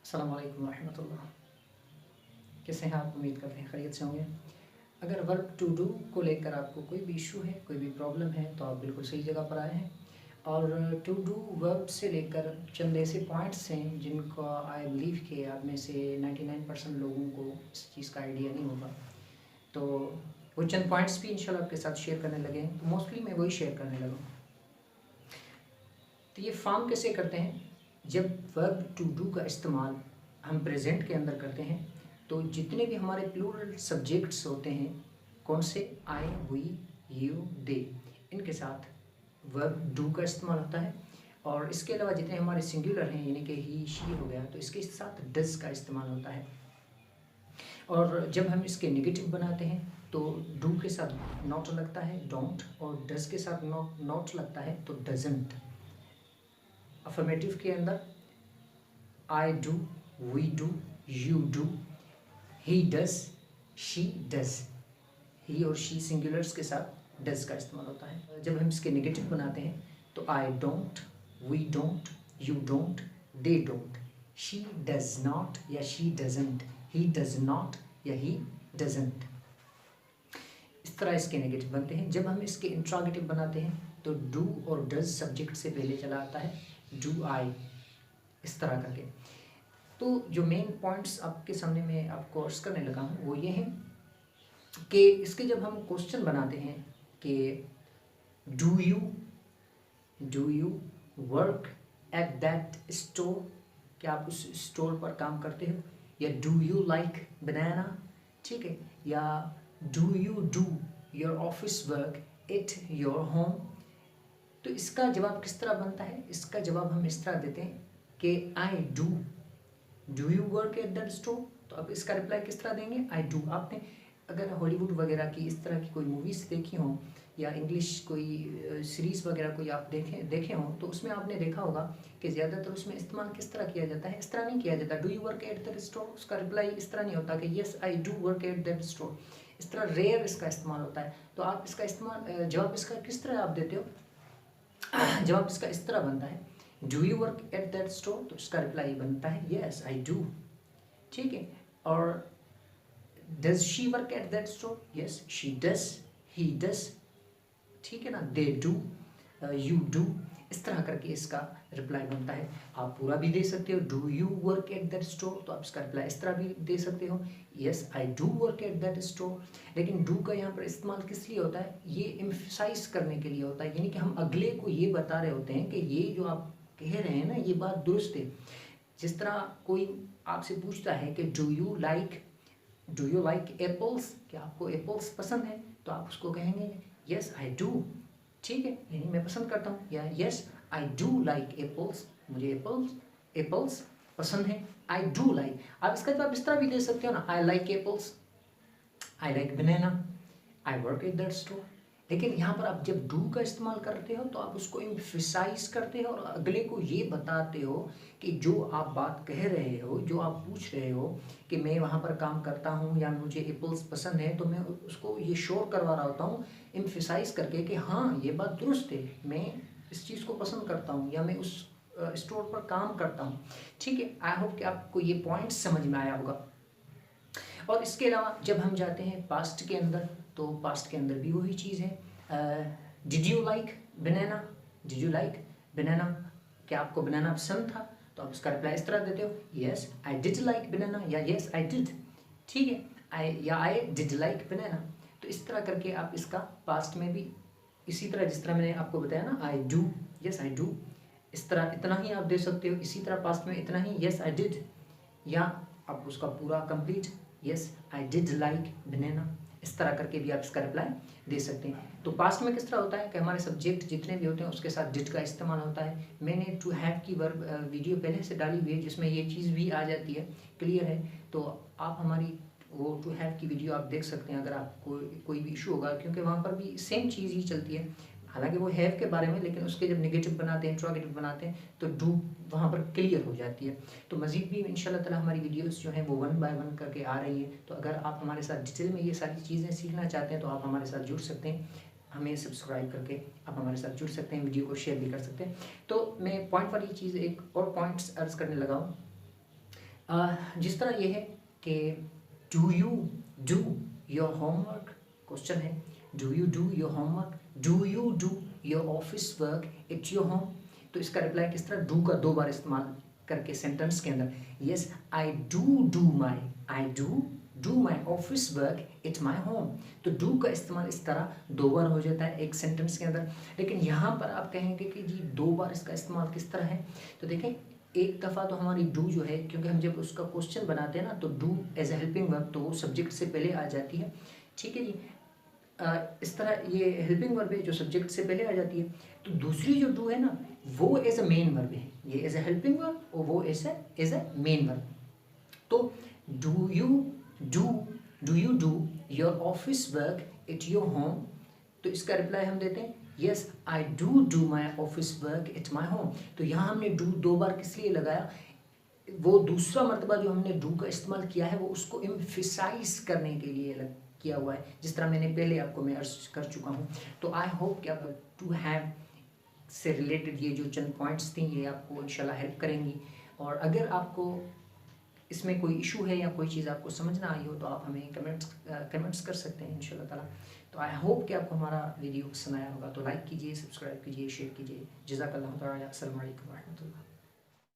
अस्सलाम वालेकुम रहमतुल्लाह। कैसे हैं आप? उम्मीद करते हैं खैरियत से होंगे। अगर वर्ब टू डू को लेकर आपको कोई भी इशू है, कोई भी प्रॉब्लम है, तो आप बिल्कुल सही जगह पर आए हैं। और टू डू वर्ब से लेकर चंद ऐसे पॉइंट्स हैं जिनको आई बिलीव कि आप में से 99% लोगों को इस चीज़ का आइडिया नहीं होगा। तो वो चंद पॉइंट्स भी इंशाल्लाह आपके साथ शेयर करने लगे हैं। तो मोस्टली मैं वही शेयर करने लगा। तो ये फॉर्म कैसे करते हैं? जब वर्ब टू डू का इस्तेमाल हम प्रेजेंट के अंदर करते हैं तो जितने भी हमारे प्लूरल सब्जेक्ट्स होते हैं, कौन से? आई, वी, यू, दे, इनके साथ वर्ब डू का इस्तेमाल होता है। और इसके अलावा जितने हमारे सिंगुलर हैं, यानी कि ही, शी हो गया, तो इसके साथ डज का इस्तेमाल होता है। और जब हम इसके नेगेटिव बनाते हैं तो डू के साथ नॉट लगता है, डोंट, और डज के साथ नॉट लगता है तो डजंट। अफर्मेटिव के अंदर I do, we do, you do, he does, she does. He और शी सिंगुलर्स के साथ डज का इस्तेमाल होता है। जब हम इसके नेगेटिव बनाते हैं तो I don't, we don't, you don't, they don't, she does not या she doesn't, he does not या ही डजंट। इस तरह इसके नेगेटिव बनते हैं। जब हम इसके इंट्रोगेटिव बनाते हैं तो डू और डज सब्जेक्ट से पहले चला आता है, डू आई, इस तरह करके। तो जो मेन पॉइंट्स आपके सामने मैं आपको अर्ज करने लगा हूँ वो ये हैं कि इसके जब हम क्वेश्चन बनाते हैं कि do you work at that store, क्या आप उस स्टोर पर काम करते हो? या डू यू लाइक बनाना, ठीक है? या do you do your office work at your home. तो इसका जवाब किस तरह बनता है? इसका जवाब हम इस तरह देते हैं कि I do you work at that store. तो अब इसका रिप्लाई किस तरह देंगे? I do. आपने अगर हॉलीवुड वगैरह की इस तरह की कोई मूवीज़ देखी हों या इंग्लिश कोई सीरीज़ वगैरह कोई आप देखे हों तो उसमें आपने देखा होगा कि ज़्यादातर उसमें इस्तेमाल किस तरह किया जाता है? इस तरह नहीं किया जाता do you work at that store. उसका रिप्लाई इस तरह नहीं होता कि yes I do work at that store. इस तरह रेयर इसका इस्तेमाल होता है। तो आप इसका इस्तेमाल जवाब इसका किस तरह आप देते हो? जवाब इसका इस तरह बनता है, do you work at that store. तो इसका रिप्लाई बनता है येस आई डू, ठीक है? और does she work at that store? Yes she does, he does, ठीक है ना? They do, you do. इस तरह करके इसका रिप्लाई बनता है। आप पूरा भी दे सकते हो, do you work at that store, तो आप इसका रिप्लाई इस तरह भी दे सकते हो, yes I do work at that store. लेकिन डू का यहाँ पर इस्तेमाल किस लिए होता है? ये एम्फसाइज करने के लिए होता है, यानी कि हम अगले को ये बता रहे होते हैं कि ये जो आप कह रहे हैं ना, ये बात दुरुस्त है। जिस तरह कोई आपसे पूछता है कि डू यू लाइक एप्पल्स, क्या आपको एप्पल्स पसंद है? तो आप उसको कहेंगे यस आई डू, ठीक है, यानी मैं पसंद करता हूँ, या yes I do like apples, मुझे एप्पल्स पसंद है, आई डू लाइक। आप इसका जवाब इस तरह भी दे सकते हो ना, I like apples, I like banana, I work at that store. लेकिन यहाँ पर आप जब डू का इस्तेमाल करते हो तो आप उसको एम्फसाइज करते हो और अगले को ये बताते हो कि जो आप बात कह रहे हो, जो आप पूछ रहे हो कि मैं वहाँ पर काम करता हूँ या मुझे एप्पल्स पसंद है, तो मैं उसको ये श्योर करवा रहा होता हूँ एम्फसाइज करके कि हाँ ये बात दुरुस्त है, मैं इस चीज़ को पसंद करता हूँ या मैं उस स्टोर पर काम करता हूँ, ठीक है? आई होप कि आपको ये पॉइंट समझ में आया होगा। और इसके अलावा जब हम जाते हैं पास्ट के अंदर, तो पास्ट के अंदर भी वही चीज़ है, did you like banana, did you like banana, क्या आपको बनाना पसंद था? तो आप उसका रिप्लाई इस तरह देते हो, यस आई डिड लाइक बनाना, या यस आई डिड, ठीक है? आई डिड लाइक बनाना। तो इस तरह करके आप इसका पास्ट में भी इसी तरह, जिस तरह मैंने आपको बताया ना, I do, yes I do, इस तरह इतना ही आप दे सकते हो। इसी तरह पास्ट में इतना ही, यस आई डिड, या आप उसका पूरा complete, yes I did like banana. इस तरह करके भी आप इसका रिप्लाई दे सकते हैं। तो पास्ट में किस तरह होता है कि हमारे सब्जेक्ट जितने भी होते हैं उसके साथ डिड का इस्तेमाल होता है। मैंने टू हैव की वर्ब वीडियो पहले से डाली हुई है जिसमें ये चीज़ भी आ जाती है, क्लियर है? तो आप हमारी वो टू हैव की वीडियो आप देख सकते हैं अगर आपको कोई भी इशू होगा, क्योंकि वहाँ पर भी सेम चीज़ ही चलती है। हालांकि वो हैव के बारे में, लेकिन उसके जब नेगेटिव बनाते हैं, इंट्रोगेटिव बनाते हैं, तो डू वहाँ पर क्लियर हो जाती है। तो मज़ीद भी इंशाल्लाह ताला हमारी वीडियोस जो हैं वो 1 बाय 1 करके आ रही हैं। तो अगर आप हमारे साथ डिटेल में ये सारी चीज़ें सीखना चाहते हैं तो आप हमारे साथ जुड़ सकते हैं। हमें सब्सक्राइब करके आप हमारे साथ जुड़ सकते हैं, वीडियो को शेयर भी कर सकते हैं। तो मैं पॉइंट वाली चीज़ एक और पॉइंट्स अर्ज करने लगा हूँ जिस तरह ये है कि do you do your homework, question है do you do your homework, do you do your office work at your home. तो इसका रिप्लाई किस तरह, डू का 2 बार इस्तेमाल करके सेंटेंस के अंदर, yes I do my office work at my home. तो डू का इस्तेमाल इस तरह 2 बार हो जाता है एक सेंटेंस के अंदर। लेकिन यहाँ पर आप कहेंगे कि जी 2 बार इसका इस्तेमाल किस तरह है, तो देखें एक दफ़ा तो हमारी डू जो है, क्योंकि हम जब उसका क्वेश्चन बनाते हैं ना तो do as a helping verb तो वो सब्जेक्ट से पहले आ जाती है, ठीक है जी। इस तरह ये हेल्पिंग वर्ब है जो सब्जेक्ट से पहले आ जाती है। तो दूसरी जो डू है ना वो एज अ मेन वर्ब है, ये एज ए हेल्पिंग वर्ब और वो एज ए मेन वर्ब। तो do you do your office work at your home, तो इसका रिप्लाई हम देते हैं yes I do my office work at my home. तो यहाँ हमने डू 2 बार किस लिए लगाया, वो दूसरा मर्तबा जो हमने डू का इस्तेमाल किया है वो उसको एम्फिसाइज करने के लिए किया हुआ है, जिस तरह मैंने पहले आपको मैं अर्ज कर चुका हूँ। तो आई होप कि आप टू हैव से रिलेटेड ये जो चंद पॉइंट्स थी ये आपको इंशाल्लाह हेल्प करेंगी। और अगर आपको इसमें कोई इशू है या कोई चीज़ आपको समझ ना आई हो तो आप हमें कमेंट्स कर सकते हैं इंशाल्लाह ताला। तो आई होप कि आपको हमारा वीडियो पसंद आया होगा। तो लाइक कीजिए, सब्सक्राइब कीजिए, शेयर कीजिए। जज़ाकल्लाहु तआला, अस्सलामु अलैकुम व रहमतुल्लाह।